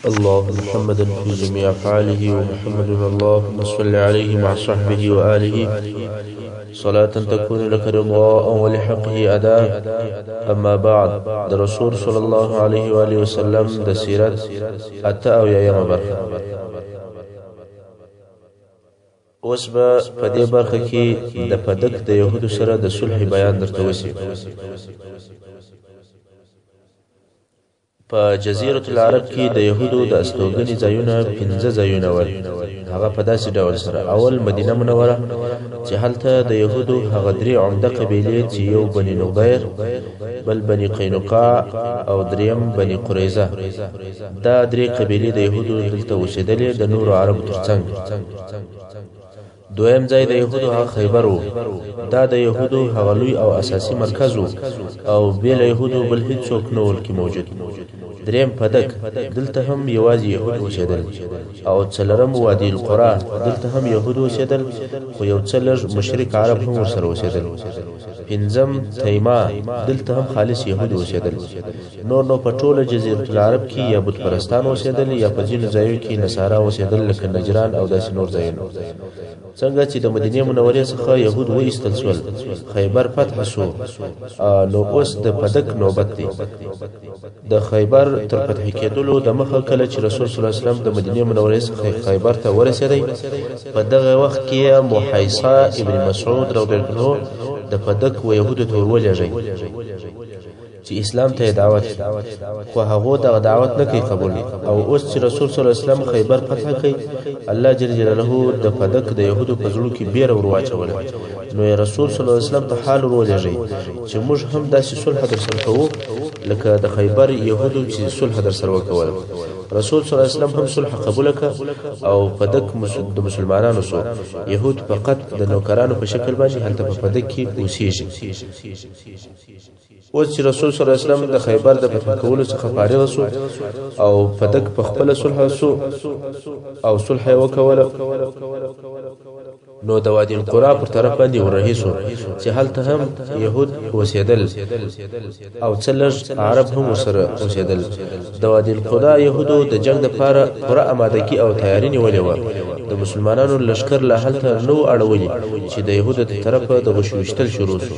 الله محمدا في جميع أفعاله ومحمد اللهم صل عليه مع صحبه وآله صلاة تكون لك رضاء ولحقه أداء. أما بعد، رسول صلى الله عليه وآله وسلم د سیرت اته او یمه برخه. اوس به په دې برخه کې د پدک د یهودو سره د صلح بیان درته وسی. په جزیرة العرب کې د یهودو د استوګنې ځایونه 15 ځایونه ول. هغه په داسې ډول سره: اول مدینه منوره چې هلته د یهودو هغه درې عمده قبیلې چې یو بني نضیر، بل بني قینقاع او دریم بني قریظه. دا درې قبیلې د یهودو دلته اوسېدلې د نورو عربو ترڅنګ. دویم ځای د یهودو هغه خیبر و. دا د یهودو هغه لوی او اساسي مرکز و او بېله یهودو بل هیڅوک نه ول کې موجود. دریم پدک، دلته هم یوازې یهود اوسېدل. او څلورم وادي القرا، دلته هم یهود اوسېدل خو یو څه لږ مشرک عرب هم ورسره اوسېدل. پنځم تیما، دلته هم خالص یهود اوسېدل. نو په ټوله جزیرة العرب کې یا بت پرستان اوسېدل یا په ځینو ځایو کې نصارا اوسېدل لکه نجران او داسې نور ځایونه. څنګه چې د مدینې منورې څخه یهود وایستل شول، خیبر فتح شو، نو اوس د پدک نوبت دی. د خیبر تر فتح کېدلو د مخه کله چې رسول صلی الله علیه وسلم د مدینې منورې څخه خیبر ته ورسېدی، په دغه وخت کې محیصه ابن مسعود رضی الله عنه د پدک و یهودو ته ورولېږي چې اسلام ته دعوت، خو هغه د دعوت نه کوي قبول. او اوس چې رسول صلی الله علیه وسلم خیبر فتح کړي، الله جل جلاله د پدک د یهودو په زړه کې بیره ورواچول. نو رسول صلی الله علیه وسلم ته حال ورولېږي چې موږ هم داسې صلح در سره کوو لکه د خیبر یهودو چې صلح در سره وکول. رسول صلی الله علیه وسلم هم صلح قبول کړ او پدک د مسلمانانو سو. يهود فقط د نوکرانو په شکل باندې هلته په پدک کې اوسېږي. اوس چې رسول صلی الله علیه وسلم د خیبر د فتح کولو څخه فارغ شو او پدک په خپل صلح شو او صلح وکوله، نو د وادي القرا پر طرف باندې ورهیسو چې هلته هم يهود اوسېدل او څلږ عرب هم ورسره اوسېدل. د وادي القرا يهودو د جنگ لپاره پوره آمادګي او تیاری نیولې و. د مسلمانانو لشکر له هلته نو اړولې چې د يهودو د طرفه د غشوشتل شروع شو.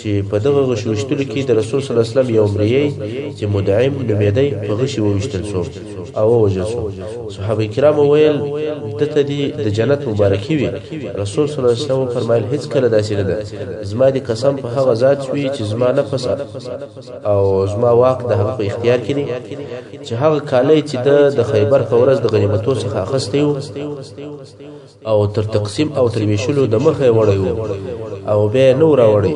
چې په دغه غشوشتلو کې د رسول صلی الله علیه وسلم یو مریی چې مدعم نومېدی په غشي وویشتل شو او ووژل شو. صحابه کرام ویل دته دی د جنت مبارکي وي. رسول صلی الله علیه وسلم فرمایل هیڅ کله داسې نه ده. زما دي قسم په هغه ذات وي چې زما نفس او زما واک د هغه په اختیار کې دي چې هغه کالی چې د خیبر په ورځ د غنیمتو څخه اخیستی و او تر تقسیم او تر ویشلو د مخه وړی و او به نو راوړی،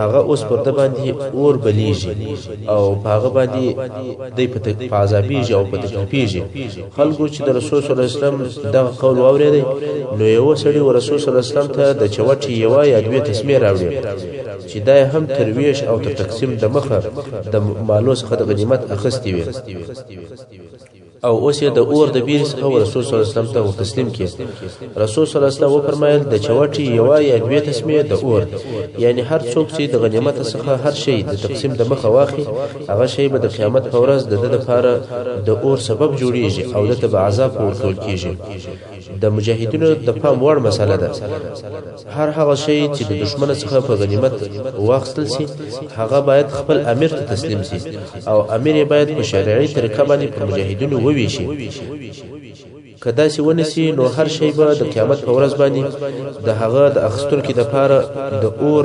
هغه اوس پر د باندې اور بلیږي او هغه باندې د په عذابیږي او په تکلیفیږي. خلکو چې د رسول صلی الله علیه وسلم دغه قول واورېدی، نو یو سړي رسول صلی الله علیه وسلم ته د چوټي یو یا دوه تسمیه راوړي چې دا هم ترویش او تر تقسیم د مخه د مالو څخه د غنیمت اخیستی وي. او اوس د اور د بیر څخه رسول صلی الله علیه وسلم ته تسلیم کړي. رسول صلی الله علیه وسلم فرمایل د چوټي یو یا دوه تسمیه د اور، یعنی هر څوک چې د غنیمت څخه هر شی د تقسیم د مخه واخی، هغه شی به د قیامت په ورځ د لپاره د اور سبب جوړیږي او د تبع عذاب ورکول کیږي. د مجاهدینو د پام وړ مسله ده، هر هغه شی چې د دشمن څخه په غنیمت واخیستل شي هغه باید خپل امیر ته تسلیم شي او امیر باید په شرعي طریقه باندې پر مجاهدینو وویشي. کدا چې ونسی نو هر شی به د قیامت په ورځ باندې د هغه د اخستون کې د پاره د اور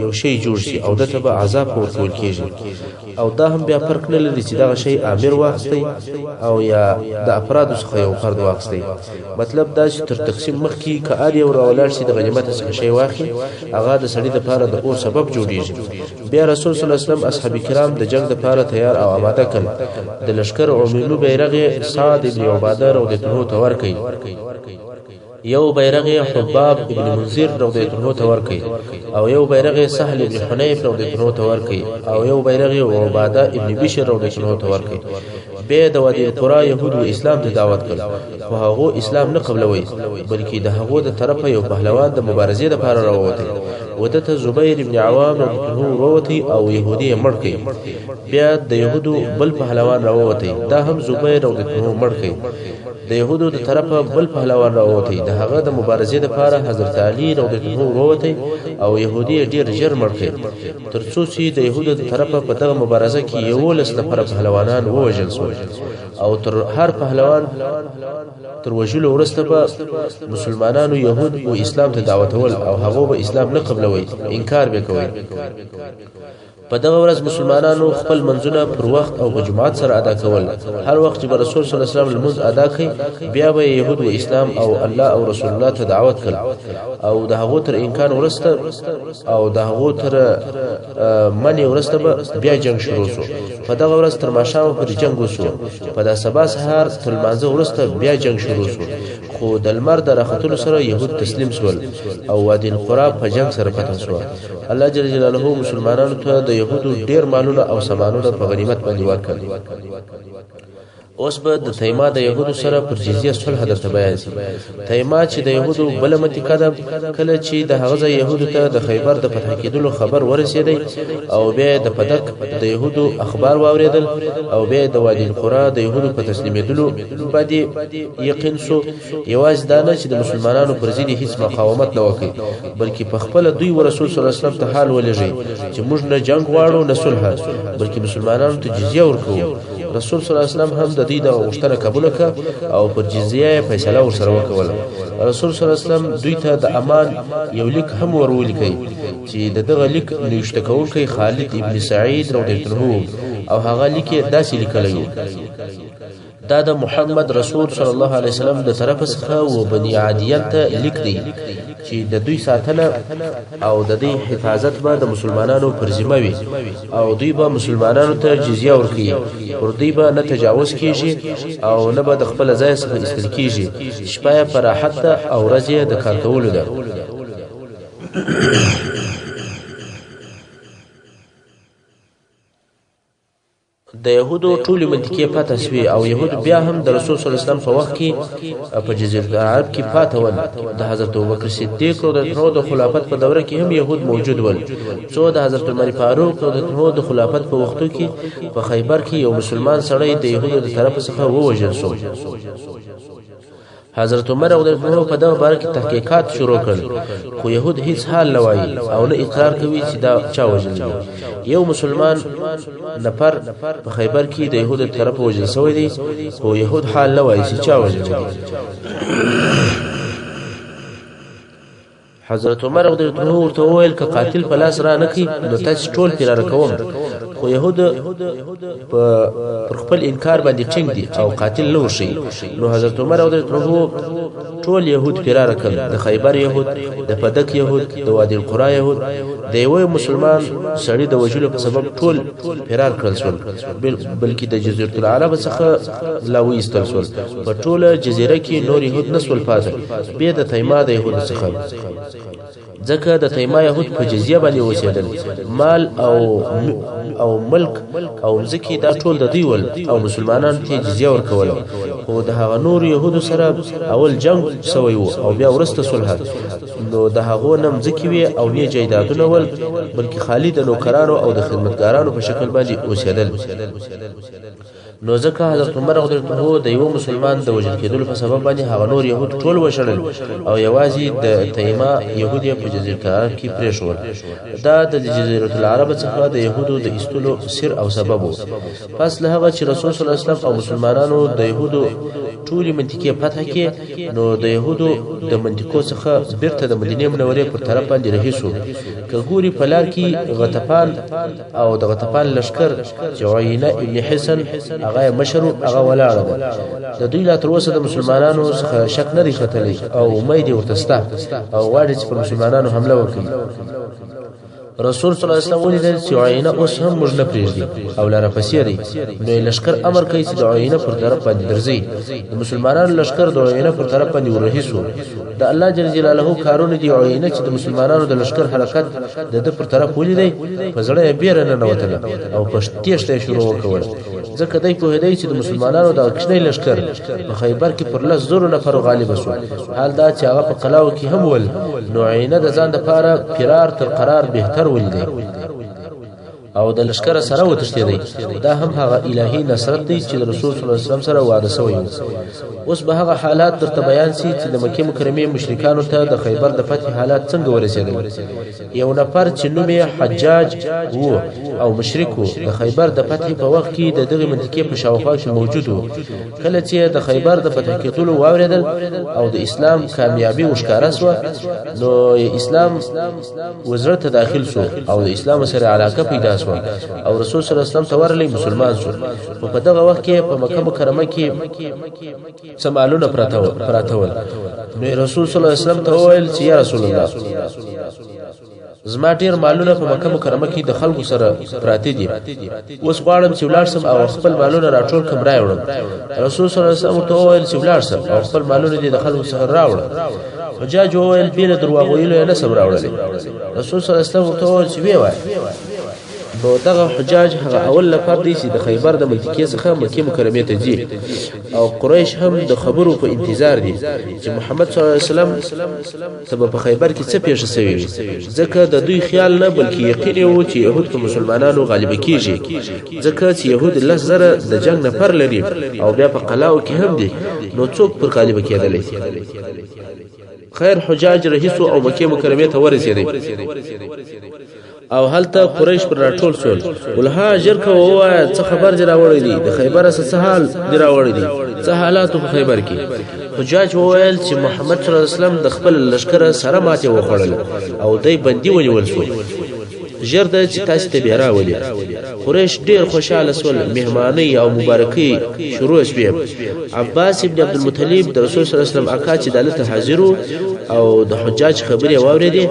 یو شی جوړ شي او د تبع عذاب ورکول کیږي. او دا هم بیا فرق نه لري چې دا شی امیر واخستي او یا د افراد څخه یو فرد واخستي. مطلب دا چې تر تقسیم مخکې کار یو راولار شي د غنیمت څخه شی واخلي، هغه د سړي لپاره د اور سبب جوړیږي. بیا رسول صلی الله علیه وسلم اصحاب کرام د جنگ لپاره تیار او آماده کړل. د لشکر عمومي بیرغ سعد ابن عباده رضی الله عنه ته ورکړي، یو بیرغ حباب ابن منذر رضی الله عنه ته ورکړي، او یو بیرغ سهل ابن حنیف رضی الله عنه ته ورکړي، او یو بیرغ عباده ابن بشر رضی الله عنه ته ورکړي. به د وادي القرا يهود اسلام ته دعوت کړ، خو هغه اسلام نه قبلوي، بلکې د هغه د طرفه یو پهلوان د مبارزې لپاره راووت. ودته زبیر ابن عوام وروتی او يهودي مړ کړي بیا د يهودو بل پهلوان راووتی دا هم زبیر او دته مړ کړي د يهودو د طرفه بل پهلوان راووتی د هغه د مبارزې لپاره حضرت علي رضی الله عنه وروتی او يهودي ډیر ژر مړ کړي ترڅو چې د يهودو د طرفه په دغه مبارزه کې 11 نفر پهلوانان ووژل شول او تر هر پهلوان تر وژلو وروسته به مسلمانانو يهود او اسلام ته دعوتول او هغه به اسلام نه قبلوي انکار به کوي په دغه ورځ مسلمانانو خپل منځونه پر وخت او په جماعت سره ادا کول هر وخت چې رسول صلی الله علیه وسلم لمونځ ادا کړي بیا به يهود او اسلام او الله او رسول الله ته دعوت کړي او د هغه تر امکان ورسته او د هغه تر منی ورسته بیا جنگ شروع شو په دغه ورځ تر ماښام پر جنگ وشو په د سبا سهار تر مانځه ورسته بیا جنگ شروع شو خو د لمر د راختلو سره يهود تسلیم شول او وادي القرى په جنگ سره فتح شو الله جل جلاله مسلمانانو ته د يهودو ډیر مالونه او سامانونه په غنیمت باندې ورکړل اوس به د تیما د يهودو سره پر جزیه صلح درته بیان شي تیما چې د يهودو بل منطقه ده کله چې د هغه يهودو ته د خیبر د فتح کېدلو خبر ورسېدی او بیا د پدک د يهودو اخبار واوریدل او بیا د وادي القرى د يهودو په تسلیمېدلو باندې یقین شو یواز دا نه چې د مسلمانانو پر ضد هیڅ مقاومت نه وکړي بلکې په خپل دوی او رسول صلی الله علیه وسلم ته حال ولېږي چې موږ نه جنگ غواړو نه صلح بلکې مسلمانانو ته جزیه ورکوو رسول صلی الله علیه وسلم هم د دې د غوښتنه قبول کړه او پر جزیه فیصله ورسره وکړه رسول صلی الله علیه وسلم دوی ته د امان یو لیک هم ورولکې چې دغه لیک نوشته کوونکی خالد ابن سعید رضی الله عنه او هغه لیک داسې لیکلی دا د محمد رسول صلی الله علیه وسلم د طرف څخه و بنی عادیان ته لیک دی چې د دوی ساتنه او د دې حفاظت به د مسلمانانو پر ذمه وي او دوی به مسلمانانو ته جزیه ورکړي پر دوی به نه تجاوز کیږي او نه به د خپل ځای څخه ایستل کیږي شپه په راحت او ورځ د کار کولو ده د يهودو ټول منطقې پاتې شوې او يهود بیا هم د رسول صلی الله علیه وسلم په وخت کې په جزیره عرب کې پاتې ول د حضرت ابوبکر صدیق رضی الله عنه د خلافت په دوره کې هم يهود موجود ول څو د حضرت عمر فاروق رضی الله عنه د خلافت په وختو کې په خیبر کې یو مسلمان سړی د يهودو د طرف څخه ووژل شو حضرت عمر رضی الله عنه په دغه باره کې تحقیقات شروع کړل خو يهود هیڅ حال نه وایي او نه اقرار کوي چې دا چا وژل یو مسلمان نفر په خیبر کې د يهودو طرف وژل شوی دی خو يهود حال نه وایي چې چا وژل حضرت عمر رضی الله عنه ورته وویل ک قاتل په لاس را نکي نو تاسو ټول پیرار کوم خو يهود پر خپل انکار باندې ټینګ دي او قاتل نه وشي نو حضرت عمر رضی الله عنه ټول يهود پیرار کړل د خیبر يهود د پدک يهود د وادي القرى يهود د یو مسلمان سړي د وجلو په سبب ټول پیرار کړل شول بلکې د جزیره العرب څخه لاوي استل شول په ټوله جزیره کې نور يهود نسول پاتې به د تیما د يهود څخه ځکه د تیما يهود په جزیه باندې اوسېدل مال او ملک او ځکه دا ټول د دی ول او مسلمانان ته جزیه ورکول خو د هغه نور يهودو سره اول جنگ شوی او بیا ورسته صلح نو د هغه نم ځکه وی او نه جیدادونه ول بلکې خالد نوکرانو او د خدمتګارانو په شکل باندې اوسېدل نو ځکه حضرت عمر رضی الله عنه د یو مسلمان د وژل کېدلو په سبب باندې هغه نور يهود ټول وشړل او یوازې د تیما يهودي په جزیره العرب کې پرې شو دا د جزیره العرب څخه د يهودو د استلو سر او سبب وو پس له هغه چې رسول صلی الله علیه وسلم او مسلمانانو د يهودو ټولي منطقې فتح کې نو د يهودو د منطقو څخه بیرته د مدینه منورې پر طرف باندې رهي شو کګوري په لار کې غطفان او د غطفان لشکر جوینه ابن حسن هغه مشر هغه ولاړ د دوی لا تر اوسه د مسلمانانو څخه شک نه دی ختلی او امید ورتسته او غواړي چې پر مسلمانانو حمله وکړي رسول صلی الله علیه وسلم ولیدل چې عینه اوس هم موږ نه پرېږدي او لاره پسې دی. نو لښکر امر کوي چې د عینه پر طرف باندې درځي. د مسلمانانو لښکر د عینه پر طرف باندې ورهي سو. د الله جل جلاله کارونه دي عینه چې د مسلمانانو د لښکر حرکت د ده پر طرف ولیدی په زړه یې بیره ننوتله او په تېښته یې شروع وکړه. ځکه دی پوهېدی چې د مسلمانانو دغه کوچنی لښکر په خیبر کې پر 10,000 نفرو غالبه سو. حال دا چې هغه په قلاو کې هم ول. نو عینه د ځان دپاره فرار تر قرار بهتر ولیدی او د لښکر سره وتښتېدی. دا هم هغه الهي نصرت دی چې د رسول صلی الله علیه وسلم سره وعده سوی و. اوس به هغه حالات درته بیان سي چې د مکې مکرمې مشرکانو ته د خیبر د فتح حالات څنګه ورسېدل. یو نفر چې نوم یې حجاج و او مشرک و د خیبر د فتح په وخت کې د دغې منطقې په شاوخوا کې موجود و. کله چې د خیبر د فتح کېدلو واورېدل او د اسلام کامیابي وښکاره سوه نو اسلام وزړه ته داخل سو او د اسلام سره علاقه پیدا سوه او رسول صلی الله علیه وسلم ته ورغلی مسلمان شو. په دغه وخت کې په مکه مکرمه کې څه مالونه پراته ول. نو رسول صلی الله علیه وسلم ته وویل چې یا رسول الله زما ډېر مالونه په مکه مکرمه کې د خلکو سره پراته دي. اوس غواړم چې ولاړ سم او خپل مالونه راټول کړم راوړم. رسول صلی الله علیه وسلم ته وویل چې ولاړ سم او خپل مالونه دې د خلکو څخه راوړه. حجاج وویل بې له درواغ ویلو یې نه سم راوړلی. رسول صلی الله علیه وسلم ته وویل چې ویې وایه. نو دغه حجاج هغه اول نفر دی چې د خیبر د منطقې څخه مکې مکرمې ته ځي او قریش هم د خبرو په انتظار دي چې محمد صلی الله علیه وسلم ته په خیبر کې څه پیښه شوې وي. ځکه د دوی خیال نه بلکې یقین و چې یهود په مسلمانانو غالبه کیږي. ځکه چې یهود 10,000 د جنگ نفر لري او بیا په قلاو کې هم دي نو څوک پر غالبه کېدلی. خیر حجاج رهیسو او مکې مکرمې ته ورسېدی او هلته قریش پر راټول شول. ولها ژر که ووایه څه خبر دې راوړی دی، د خیبره څه حال دې راوړی دی، څه حالاتو په خیبر کې. حجاج وویل چې محمد صلی الله علیه وسلم د خپل لښکره سره ماتې وخوړل او دی بندي ونیول شو. ژر ده چې تاسې ته بیا راولي. قریش ډېر خوشحاله سول. مهمانۍ او مبارکۍ شروع شوې. عباس ابن عبدالمطلب د رسول صلی الله علیه وسلم اکا چې دلته حاضر او د حجاج خبرې واورېدې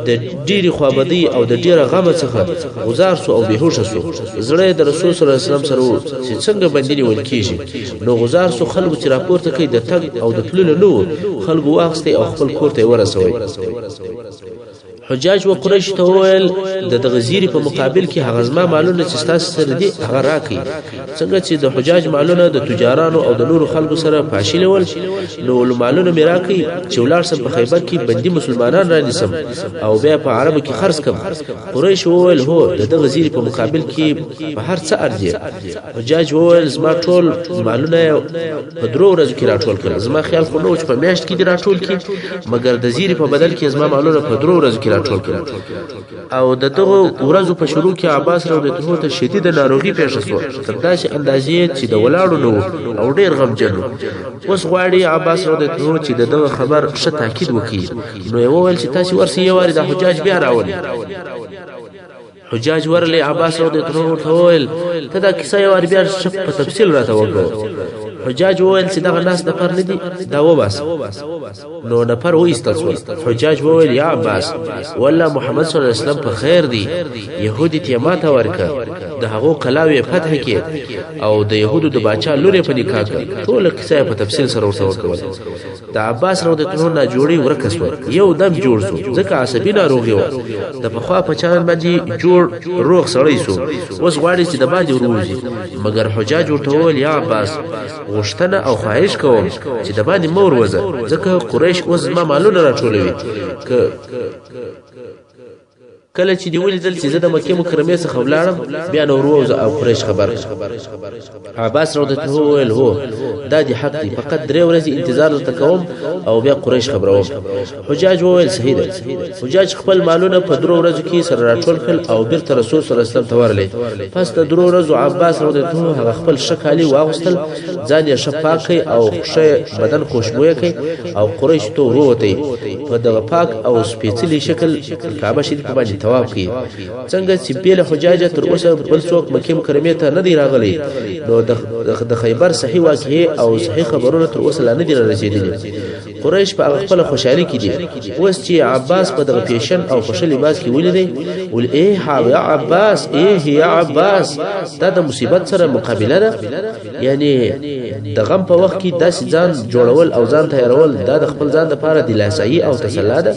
د ډېرې خوابدۍ او د ډېره غمه څخه غوځار سو او بېهوشه سو. زړه د رسول صلی الله علیه وسلم سره و چې څنګه بندي نیول کېږي. نو غوځار سو. خلکو چې راپورته کوي د تګ او د تللو نه و. خلکو واخیستی او خپل کور ته یې ورسوی. حجاج و قریش ته وویل د دغه زیري په مقابل کې هغه زما مالونه چې ستاسو سره دي هغه راکړئ. څنګه چې د حجاج مالونه د تجارانو او د نورو خلکو سره پاشلي ول نو مالونه مې راکړئ چې ولاړ سم په خیبر کې بندي مسلمانان رانیسم او بیا په عربو کې خرڅ کړم. قریش وویل هو د دغه زیري په مقابل کې په هر څه ارزي. حجاج وویل زما ټول مالونه په 3 ورځو کې راټول کړل. زما خیال خو نو چې په میاشت کې دي راټول کړي مګر د زیري په بدل کې زما مالونه په 3 ورځو کې راټول کړل. او د دغه ورځو په شروع کې عباس رضی الله عنه ته شدید ناروغي پیښه شوه تر داسې اندازې چې د ولاړو نه او ډېر غمجن و. اوس غواړي عباس رضی الله عنه چې دغه خبر ښه تاکید وکړي. نو یې وویل چې تاسې ورسئ یو وارې د حجاج بیا راولئ. حجاج ورغلی. عباس رضی الله عنه ورته وویل ته دا کیسه یو وارې بیا په تفصیل راته وکړه. حجاج وویل چې دغه ناس نفر نه دي دا وباس. نو نفر وایستل شول. حجاج وویل یا عباس والله محمد صلی الله علیه وسلم په خیر دی. یهودي ته ماته ورکه د هغو قلاوې فتح کې او د یهودو د باچا لور په نکاح کړ. ټول کیسه په تفصیل سره ورته وکړه. د عباس رضی الله عنه جوړي ورکه شو. یو دم جوړ شو ځکه عصبي ناروغي و. د پخوا په چان باندې جوړ روغ سړی شو. اوس غواړي چې د باندې وروځي. مګر حجاج ورته وویل یا عباس غوښتنه او خواهش کوم چې د باندې مور وځه ځکه قریش اوس زما مالونه راټولوي. کله چې دی ولیدل چې زه د مکې مکرمې څخه ولاړم بیا نو وروځه او قریش خبر. عباس رضی الله عنه وویل هو دا دې حق دی فقط 3 ورځې انتظار درته کوم او بیا قریش خبروم. حجاج وویل صحیح ده. حجاج خپل مالونه په 3 ورځو کې سره راټول کړل او بیرته رسول صلی الله علیه وسلم ته ورغلی. پس د 3 ورځو عباس رضی الله عنه هغه خپل شکالي واغوستل ځان یې شپاکي او ښه بدن خوشبويه کړي او قریش ته وروته په دغه پاک او سپېڅلي شکل کعبه شریف باندې تواب کی. څنګه چې بیل حجاج تر اوسه بل څوک مکې مکرمې ته نه دی راغلی نو د خیبر صحیح واقعي او صحیح خبرونه تر اوسه لا نه دي رسیدلي. قریش په خپل خوشحالي کې دي اوس چې عباس په دغه پیشن او خوشحال لباس کې ولیدي ول اے یا عباس اے یا عباس دا د مصیبت سره مقابله ده یعنی د غم په وخت کې داسې ځان جوړول او ځان تیارول دا د خپل ځان لپاره دلاسایي او تسلا ده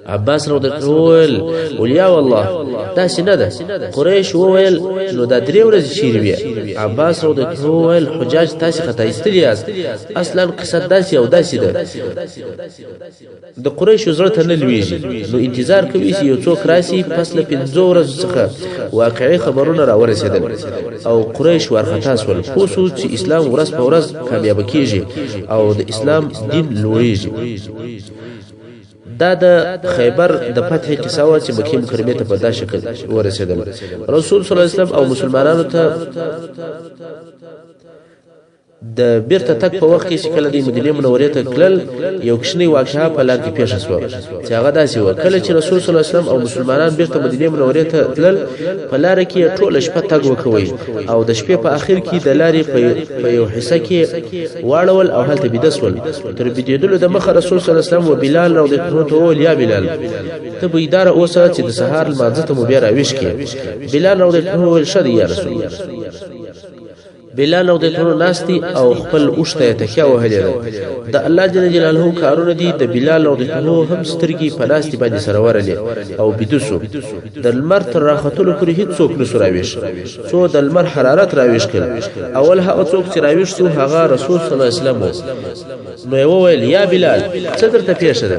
عباس رضی الله عنه ولیا والله داسې نه ده قریش وویل نو دا درې ورځې چیرې وي عباس رضی الله عنه حجاج تاسې خطا ایستلی یاست اصلا قصه داسې او داسې ده د قریش زړه ته نه لویږي نو انتظار کوي چې یو څوک راسي پس له 15 ورځې څخه واقعي خبرونه راورسېدل او قریش ورخطا شول خو چې اسلام ورځ په ورځ کامیاب کیږي او د اسلام دین لوړیږي دا د خیبر د فتح قصه وا چې مکه مکرمه ته په دا شکل ورسېدل رسول صلی الله علیه وسلم او مسلمانانو ته د بیرته تک په وخت کې چې کله د مدینه منورې ته کلل یو کښنی واقعه په لار کې پیښه شوه چې هغه داسې و کله چې رسول صلی الله علیه وسلم او مسلمانان بیرته مدینه منورې ته تلل په لار کې ټول شپه تګ وکوي او د شپې په اخر کې د لارې په یو حصہ کې واړول او هلته بيدسول تر بيدلو د مخ رسول صلی الله علیه وسلم او بلال رضی الله عنه یا بلال ته به اداره اوسه چې د سهار لمانځه ته مو بیا راويش کې بلال رضی الله عنه شد یا رسول الله بلال او د ټولو ناستي او خپل اوشته تکیا وهلې ده د الله جل جلاله کارونه دي د بلال او د ټولو هم سترګي په ناستي باندې سره ورلې او بيدوسو د لمر تر راختلو پورې هیڅ څوک نه راويش څو د لمر حرارت راويش کړ اول هغه څوک چې راويش سو هغه رسول صلی الله علیه وسلم نو یو ویل یا بلال څه درته پیښه ده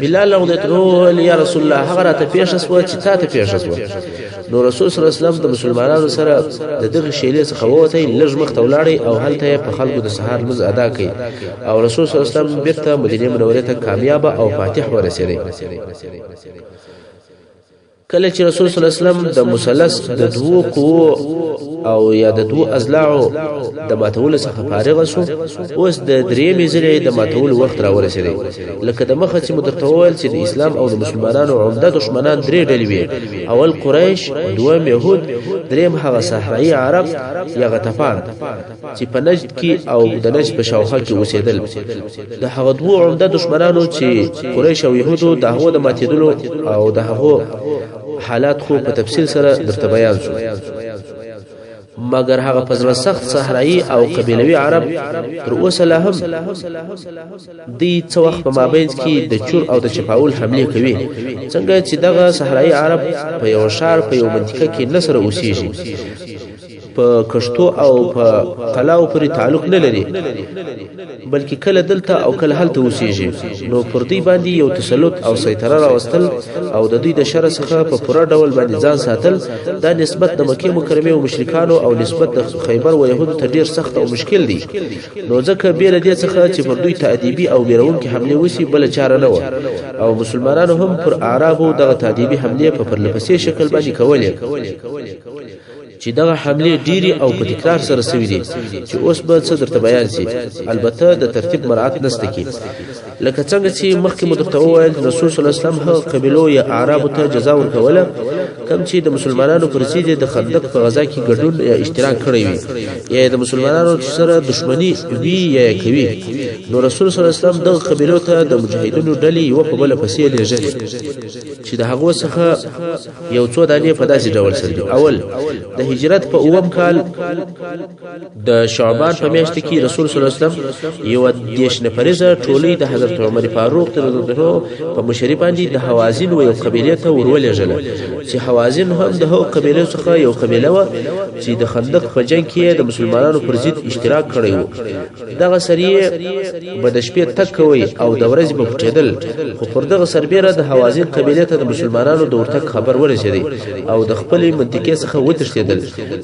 بلال او د ټولو یا رسول الله هغه راته پیښه سو چې تا ته پیښه سو نو رسول صلی الله علیه وسلم د مسلمانانو سره د دغه شیلې څخه وته لږ مخ ته ولاړی او هلته په خلکو د سهار مز ادا کړي او رسول صلی الله علیه وسلم بیرته مدینه منوره ته کامیاب او فاتح ورسېږي کله چې رسول صلی الله علیه وسلم د مثلث د دوه قوو او یا د دوه اضلاع د ماتول څخه فارغ شو اوس د درې میزلې د ماتول وخت را ورسېږي لکه د مخه چې مترتول چې د اسلام او د مسلمانانو عمده دشمنان درې ډلې وي اول قریش دویم يهود دریم هغه صحرایي عرب یا غطفان چې په نجد کې او د نجد په شاوخوا کې اوسېدل د هغه دوه عمده دشمنانو چې قریش او يهودو د هغه د ماتیدلو او د هغه حالات خو په تفصیل سره درته بیان شو مگر هغه پزړه سخت صحرایي او قبیلوي عرب تر اوسه لا هم د څو وخت په مابین کې د چور او د چپاول حمله کوي څنګه چې دغه صحرایي عرب په یو شار په یو منطقه کې نصر اوسېږي په کشتو او په قلاو پورې تعلق نه لري بلکې کله دلته او کله هلته اوسېږي نو پر دې باندې یو تسلط او سيطره راوستل او د دوی د شر څخه په پوره ډول باندې ځان ساتل دا نسبت د مکه مکرمه او مشرکانو او نسبت د خیبر او يهودو ته ډیر سخت او مشکل دي نو ځکه بیل دې څخه چې پر دوی تادیبي او بیرون کې حمله وسی بل چاره نه و او مسلمانانو هم پر اعرابو دغه تادیبي حمله په پرلپسې شکل باندې کولې چې دغه حمله ډيري او په تکرار سره سوي دي چې اوس به څه درته بیان شي البته د ترتیب مراعات نشته کی لکه څنګه چې مخکې مدرته وویل رسول صلی الله علیه وسلم قبيلو یا اعراب ته جزاء ورکوله کم چې د مسلمانانو پر ضد د خندق په غزا کې ګډون یا اشتراک کړی وي یا د مسلمانانو سره دښمنی وی یا کوي نو رسول صلی الله علیه وسلم د قبيلو ته د مجاهدینو ډلې یو په بل پسې لېږي چې د هغه څخه یو څو دانې په داسې ډول سره اول د هجرت په اوم کال د شعبان په میاشت کې رسول صلی الله علیه وسلم یو دیش نفریزه ټولې د حضرت عمر فاروق رضی الله عنه په مشري باندې د حوازن و یو قبيله ته ورولېږل چې حوازن هم د هغو قبيله څخه یو قبيله و چې د خندق په جنگ کې د مسلمانانو پر ضد اشتراک کړی و دغه سریه په د شپې تک کوي او د ورځې په پټېدل خو پر دغه سربېره د حوازن قبيله ته د مسلمانانو د ورتګ خبر ورسېدی او د خپل منطقې څخه وتښتېدل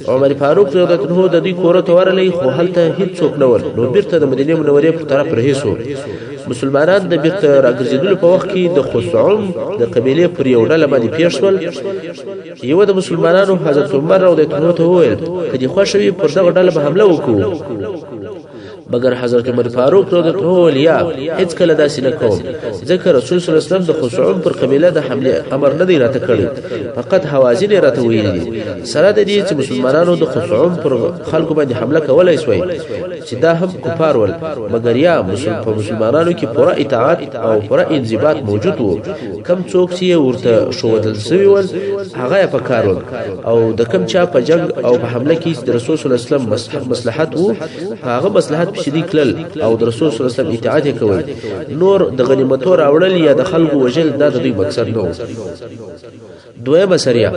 عمر فاروق رضی الله عنه د دې کور ته ورلې خو هلته هیڅ څوک نه ول نو بیرته د مدینه منورې په طرف رهیسو مسلمانان د بیرته راګرځېدلو په وخت کې د خصعم د قبيله پر یو ډله باندې پیښول یو د مسلمانانو حضرت عمر رضی الله عنه ته وویل کدي خوښوي پر دغه ډله به حمله وکړو مګر حضرت عمر فاروق رضی الله عنه هیڅ کله داسې نه کوم ځکه رسول صلی الله علیه وسلم د خصوم پر قبیله د حمله امر نه دی راته کړی فقط حوازن راته ویلي سره د دې چې مسلمانانو د خصوم پر خلکو باندې حمله کولای شوی چې دا هم کفار ول مګر یا مسلمانانو کې پوره اطاعت او پوره انضباط موجود وو کم څوک چې ورته شودل سوی ول هغه په کار ول او د کم چا په جنگ او په حمله کې د رسول صلی الله علیه وسلم مصلحت وو هغه مصلحت په شدید کلل او د رسول صلی الله علیه وسلم اطاعت کول نور د غنیمتو راوړل یا د خلکو وجل دا د دوی مقصد نه و دویمه سریه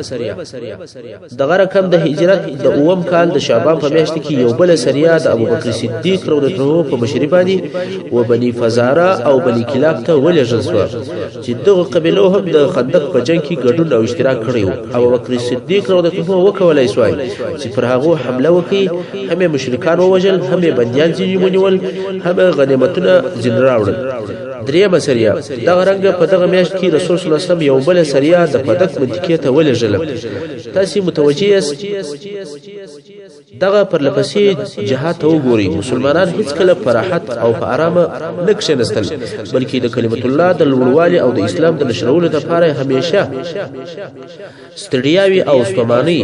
دغه رقم د هجرت د اوم کال د شعبان په میاشت کې یو بل سریه د ابوبکر صدیق رضی الله عنه په مشرۍ باندې و بني فزاره او بني کلاب ته ولېږل شو چې دغه قبیلو هم د خندق په جنگ کې ګډون او اشتراک کړی و ابوبکر صدیق رضی الله عنه وکولای شو چې پر هغه حمله وکړي هم مشرکان ووجل هم بنديان ځینې ونیول هم غنیمتونه ځین راوړل درېمه سریه دغه رنګ په دغه میاشت کې رسول صلی الله علیه وسلم یو بل سریه د پدک منطقې ته ولېږل تاسو متوجه یاست دغه پر لپسې جهاد ته وګورئ مسلمانان هیڅ کله په راحت او په آرامه نه کښېنستل بلکې د کلمت الله د لوړوالي او د اسلام د نشرولو لپاره همیشه ستړیاوي او ستوماني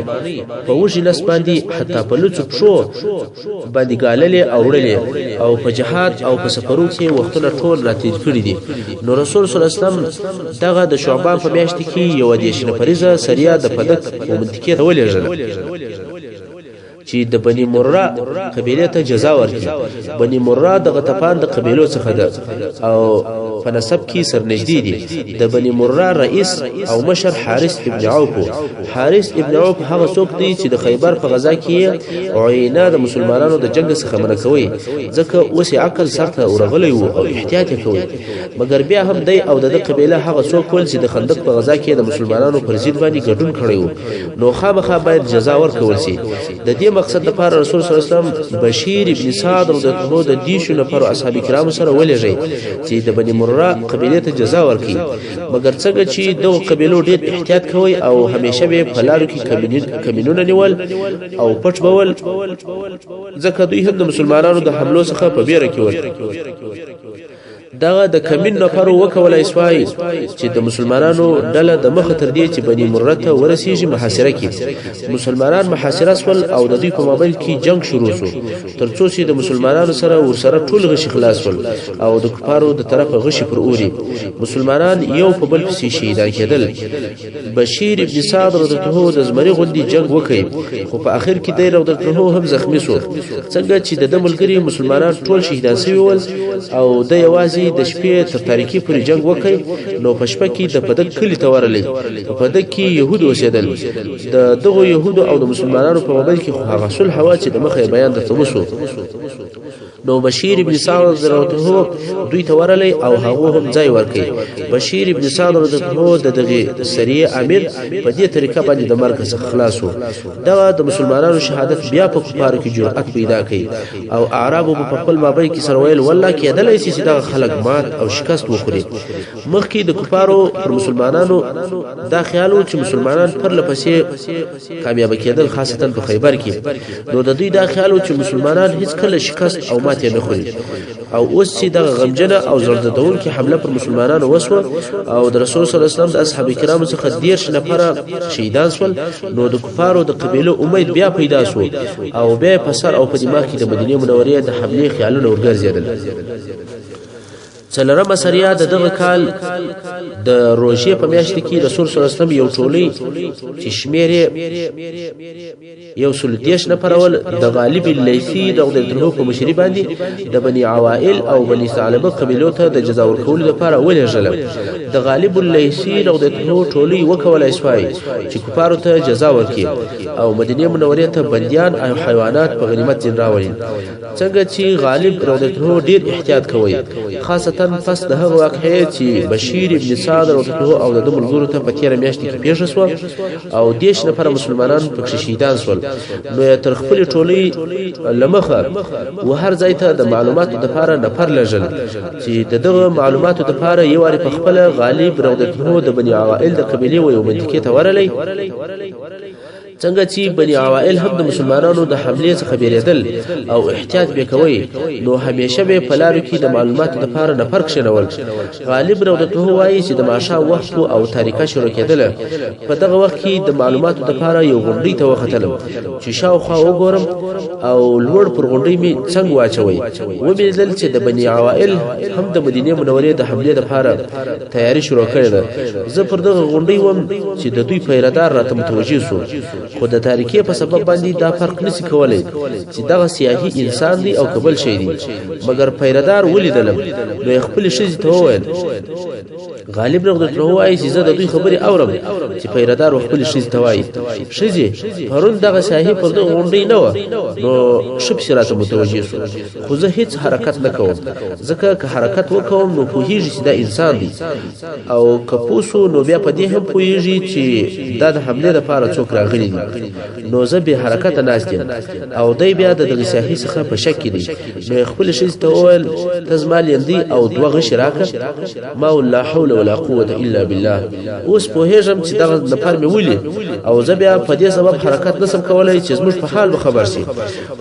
په وږي لاس باندې حتی په لڅو پښو باندې ګاللې او وړلې او په جهاد او په سفرو کې وختونه ټول راتېر کړي دي نو رسول صلی الله علیه وسلم دغه د شعبان په میاشت کې یو دیش نفریزه سریه د پدک او منطقې ته ولېږل چې د بني مره قبیله ته جزا ورکړي بني مره د غطفان د قبیلو څخه ده او په نسب کې سرنږدې دي د بني مره رئیس او مشر حارث ابن عوف حارث ابن عوف هغه څوک دی چې د خیبر په غزا کې عینه د مسلمانانو د جنگ څخه منع کوي ځکه اوس عقل سره ورغلی وو او احتیاط کوي مګر بیا هم دی او د قبیله هغه څوک ول چې د خندق په غزا کې د مسلمانانو پر ضد باندې ګډون کړی وو نو خامخا باید جزا ورکول شي د دې مقصد لپاره رسول صلی الله علیه وسلم بشیر ابن سعد رضی الله عنه د دیشو نفر اصحاب کرام سره ولېږي چې د بني مره قبیله ته جزا ورکړي مګر څنګه چې دغه قبیلو ډېر احتیاط کوي او همیشه به په لارو کې کمینونه نیول او پټ بول ځکه دوی هم د مسلمانانو د حملو څخه په بیره کې ول دغه د کمین نفر وکولای شوی چې د مسلمانانو ډله د مخ تر دې چې بني مره ته ورسیږي محاصره کړي مسلمانان محاصره سول او د دوی په مابین کې جنگ شروع شو ترڅو چې د مسلمانانو سره ورسره ټول غشي خلاص ول او د کفارو د طرفه غشي پر اوري مسلمانان یو په بل پسې شهیدان کېدل بشیر ابن سعد رضی الله عنه د زمری غوندي جنگ وکړي خو په اخر کې دی رضی الله عنه هم زخمی شو څنګه چې د ملګری مسلمانان ټول شهیدان شوي ول او د یوازې د شپې تر تاریکی پورې جنگ وکړي نو په شپه کې د پدک کلی ته ورلې په پدک کې يهود اوسېدل د دغه يهود او د مسلمانانو په مابین کې خو هغه صلح هوا چې د مخه بیان درته وشو نو بشیر ابن سعد رضی الله عنه دوی ته ورلې او هغه هم ځای ورکړي بشیر ابن سعد رضی الله عنه دغه سریه امیر په دې طریقه باندې د مرګ څخه خلاصو دا د مسلمانانو شهادت بیا په کفارو کې جرأت پیدا کړي او اعرابو په خپل مابین کې سره ویل والله کېدلای شي چې دا خلک مات او شکست وکړي مخکې د کفارو پر مسلمانانو دا خیال و چې مسلمانان پر لپسې کامیاب کېدل خاصتا په خیبر کې نو د دوی دا خیال و چې مسلمانان هیڅ کله شکست او ماته نه خوري او اوس چې د غمجنه او زړددون کې حمله پر مسلمانانو وسو او د رسول صلی الله علیه وسلم د اصحاب کرامو څخه 10 نفر شهیدان شول نو د کفارو د قبیلو امید بیا پیدا شو او بیا په سر او په دماغ کې د مدینه منورې د حمله خیالونه ورګرځیدل څلورمه سریه د دغه کال د روژې په میاشت کې رسول صلی الله علیه وسلم یو ټولي چې شمیر یو سلطیش نفر ول د غالب اللیثی د عبدالله په مشرۍ باندې د بني عوائل او بني ثعلبه قبیلو ته د جزا ورکولو لپاره ولېږل د غالب اللیثی د عبدالله ټولي وکولای شوی چې کفارو ته جزا ورکړي او مدینه منورې ته بنديان او حیوانات په غنیمت ځین راوړي څنګه چې غالب عبدالله ډیر احتیاط کوي خاصه پس د هغه واقعې چې بشیر ابن سعد رضی الله او د ملګرو ته په تیر میاشت کې پیښ شو او 10 نفر مسلمانان پکې شهیدان شول نو تر خپل ټولي لمخه و هر ځای ته د معلوماتو لپاره نفر لږل چې دغه معلوماتو لپاره یو واری په خپل غالب رضی الله د بني عوائل د قبيله و یو منطقه ته ورلې څنګه چې بني عوائل هم د مسلمانانو د حملې څخه بیریدل او احتیاط به کوي نو همیشه به په لارو کې د معلوماتو لپاره نه فرق شنول غالب رضی الله وایي چې د ماښام وخت او تاریکه شروع کېدله په دغه وخت کې د معلوماتو لپاره یو غونډۍ ته وختلم چې شاوخوا وګورم او لوړ پر غونډۍ می څنګه واچوي ومېدل چې د بني عوائل هم د مدینه منورې د حملې لپاره تیاری شروع کړې ده زه پر دغه غونډۍ وم چې د دوی پیرادار راته متوجه شو خو د تاریکې په سبب باندې دا فرق نشي کولای چې دغه سیاهي انسان دی او قبل شي دی مګر پیرادار ولیدلم نو خپل شي ته وویل غالب رضی الله وایي چې زه د دوی خبري اورم چې پیرادار خپل شي ته وایي شي پرون دغه سیاهي پر دغه غونډۍ نه و نو شپ شراته متوجه شو خو زه هیڅ حرکت نه کوم ځکه که حرکت وکوم نو پوهیږي چې دا انسان دی او کپوسو نو بیا په دې هم پوهیږي چې دا د حمله لپاره څوک راغلي دي نو زه به حرکت نه استم او دای بیا د دغه سیاهي څخه په شک دي نو خپل شي ته وویل تزمال یندي او دوه غش راکه ما لا حول ولا قوه الا بالله اوس پوهیږم چې دغه نفر مې ولي او زه بیا په دې سبب حرکت نسم کولای چې زموږ په حال خبر شي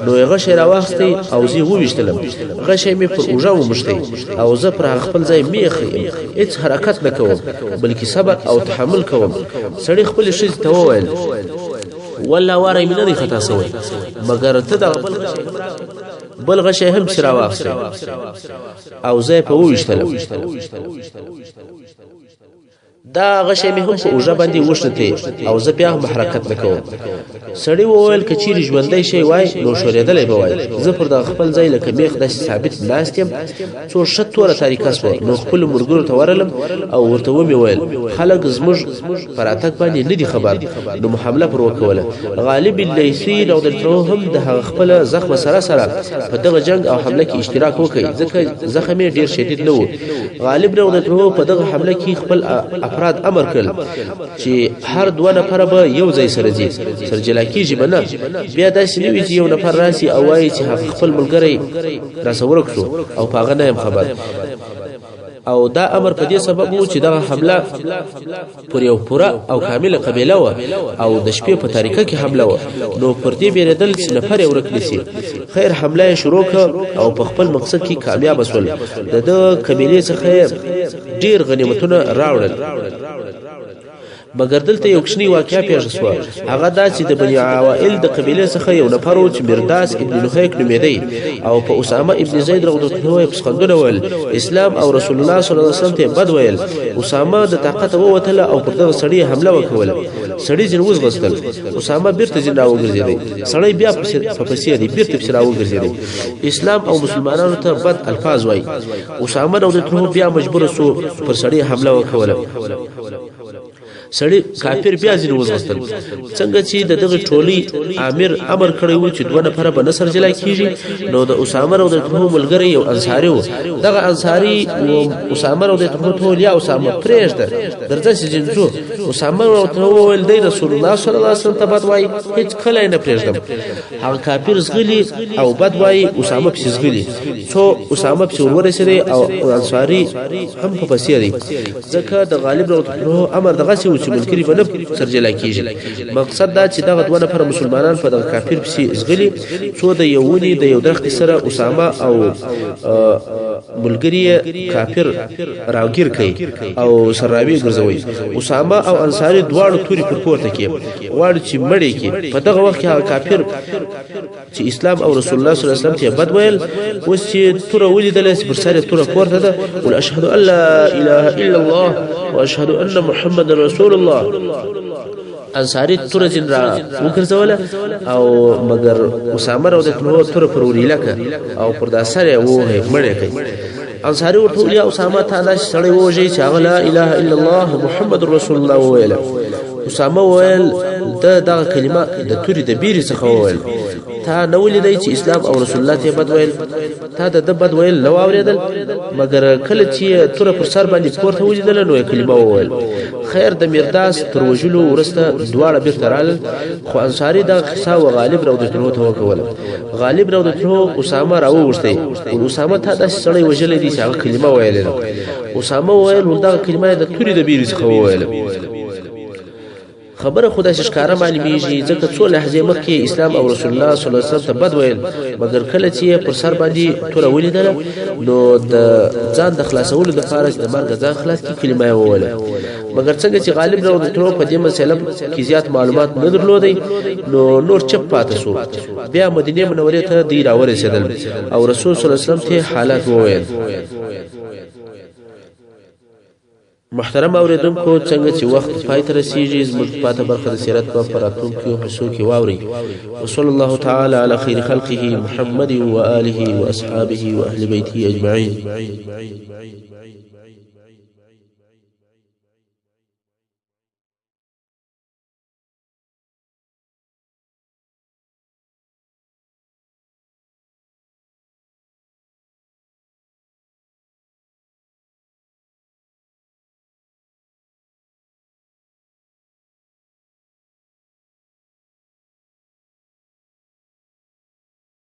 نو غش راوخستی او زه وويشتلم غش مې پر اوجه ومشتي او زه پر خپل ځای میخي هیڅ حرکت نه کوم بلکې صبر او تحمل کوم سړی خپل شي ته وویل والله واره مې نه خطا سوی مګر ته دا بل غشه هم سره واخسته او زه په وښتلم دا غشه مې هم په اوجه باندې وښته او زه بیا هم حرکت نکوم سړی وویل کچیر ژوندۍ شي وای نو شوریدلې به وای زه پر د خپل ځای لکه میخ د ثابت ناستم څو شتوره تاریخ اسو نو خپل مرګرو ته ورلم او ورته ومي ویل خلک زموږ پراتک باندې نه دي خبر نو محمله پر وکوله غالب الليثي لو درته هم د خپل زخم سره په دغه جنگ او حمله کې اشتراک وکړي ځکه زخم یې ډیر شدید نه و غالب لو درته په دغه حمله کې خپل افراد امر کړل چې هر دوه نفر به یو ځای سره ځي سرجلا کیږي بنه بیا داسې نیوي چې یو نفر راسي او وایي چې خپل ملګری راسورک شو او پاغه نه خبر او دا امر په دې سبب وو چې دا حمله پر یو پوره او کامله قبيله و او د شپې په تاریکه کې حمله و نو پر دې بیردل چې نفر یو رکلسي خیر حمله شروع او په خپل مقصد کې کامیاب شول د قبيله څخه ډیر غنیمتونه راوړل مګر دلته یو کښنی واقعیا پیښ شو هغه دا چې د بني عوائل د قبيله څخه یو نفر چې مرداس ابن لحيق نومېدی او په اسامه ابن زید رضی الله عنه پسخندونه ول اسلام او رسول الله صلی الله علیه وسلم ته بد ویل اسامه د طاقت ووتله او پر دغه سړی حمله وکوله سړی ځین وزغستل اسامه بیرته ځین راوګرځیدي سړی بیا په پسې دی بیرته پسې راوګرځیدي اسلام او مسلمانانو ته بد الفاظ وای اسامه رضی الله بیا مجبور شو پر سړی حمله وکوله سړی کافر بیا ځین وزغستل څنګه چې دغه ټولي امیر امر کړی و چې دوه نفر به نصر جلا کیږي نو د اسامه رضی الله ملګری یو انصاری و دغه انصاری او اسامه رضی الله ټول یا اسامه پرېږده درځه چې جنځو اسامه رضی الله ول دی رسول الله صلی الله علیه وسلم ته بد وای هیڅ کله نه پرېږدم هغه کافر زغلی او بد وای اسامه پس زغلی څو اسامه پس ورسره او انصاری هم په پسې دی ځکه د غالب رضی الله امر دغه چې منکری بنه سرجلا کیږي مقصد دا چې دغه دوه نفر مسلمانان په دغه کافر پسې زغلی څو د یوونی د یو درخت سره اسامه او ملګری کافر راوګیر کوي او سراوی ګرځوي اسامه او انصاری دواړو توري پر پورته کوي واړ چې مړی کی په دغه وخت کې کافر چې اسلام او رسول الله صلی الله علیه وسلم ته بد ویل اوس چې تور ولیدل پر سره تور پورته ده ول اشهد ان لا اله الا الله واشهد ان محمد رسول الله انصاری تور جن را وکړځول او مگر اسامه رضی الله تور پر وریلکه او پر داسره وه مړی کوي انصاری ورته یا اسامه تعالی سړی وږي چې لا اله الا الله محمد رسول الله ویل اسامه ویل دا کلمه د توري د بیري څخه ویل تا نو لیدای چې اسلام او رسول الله ته بد ویل تا د بد ویل نو اوریدل مګر کله چې تور پر سر باندې پورته ولیدل نو کلمه ویل خیر د مرداس تر وجلو ورسته دواړه بیرته رال خو انصاری د قصه او غالب رضی الله عنه وکوله غالب رضی الله عنه اسامه راوغشتي او اسامه ته د سړی وجلې دي چې هغه کلمه ویل اسامه ویل دا کلمه د توري د بیري څخه ویل خبره خدای ښکارا معلومیږي ځکه څو لحظې مخکې اسلام او رسول الله صلی الله علیه وسلم ته بد ویل مګر کله چې پر سر باندې تور ولیدل نو د ځان د خلاصولو لپاره د مرګ ځان خلاص کی کلمه وویل مګر څنګه چې غالب راو د تور په دې مسله کې زیات معلومات نه درلودي نو نور چپ پاتې شو بیا مدینه منورې ته دی راورسېدل او رسول صلی الله علیه وسلم ته حالات وویل محترم اوریدونکو څنګه چې وخت پای ته رسیږي زموږ پاته برخه د سیرت په پراتونکو حصو کې واوري وصلی الله تعالی علی خیر خلقه محمد و آله و اصحابه و اهل بیته اجمعین